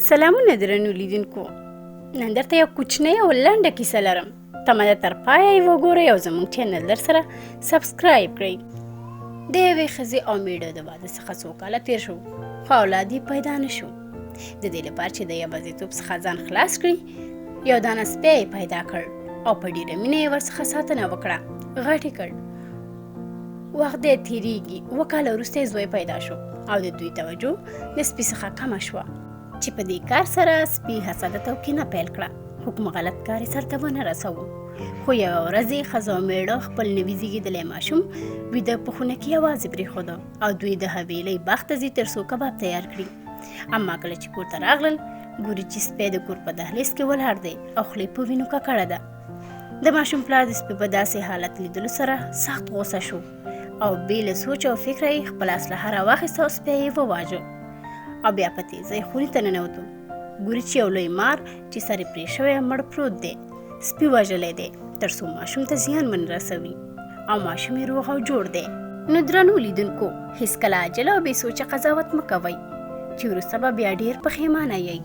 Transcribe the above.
سلامونه درنو لیدونکو، نن درته یو کوچنی او لنډه کیسه لرم. تمه ده تر پایه یې وګورئ او زموږ چینل در سره سبسکرایب کړئ. د یوې ښځې او میړه د واده څخه څو کاله تیر شو، خو اولاد یې پیدا نه شو. د دې لپاره چې د یوازیتوب څخه ځان خلاص کړي، یو دانه سپی یې پیدا کړ او په ډېره مینه یې ورڅخه ساتنه وکړه، غټ یې کړ. وخت دی تېرېږي، 7 کاله وروسته یې زوی پیدا شو او د دوی توجه د سپي څخه کمه شوه، چې په دې کار سره سپي حسادت او کینه پیل کړه، خو کوم غلط کار یې سرته ونه رسوو. خو یوه ورځ یې ښځه او میړه خپل نوي زیږېدلی ماشوم ویده په خونه کې یوازې پرېښوده او دوی د حویلۍ باغ ته ځي تر څو کباب تیار کړي. اما کله چې کور ته راغلل، ګوري چې سپی د کور په دهلیز کې ولاړ دی او خولې په وینو ککړه ده. د ماشوم پلار د سپي په داسې حالت لیدلو سره سخت غوسه شو او بې له سوچ او فکره یې خپله اسلحه راواخیسته او سپی یې وواژه او بیا په تیزۍ خونې ته ننوتو. ګوري چې یو لوی مار چې سر یې پرې شوی مړ پروت دی، سپي وژلی دی تر څو ماشوم ته زیان ونه رسوي او ماشوم یې روغ او جوړ دی. نو درنو لیدونکو، هیڅکله عاجله او بې سوچه قضاوت مه کوئ چې وروسته به بیا ډېر پښیمانه یئ.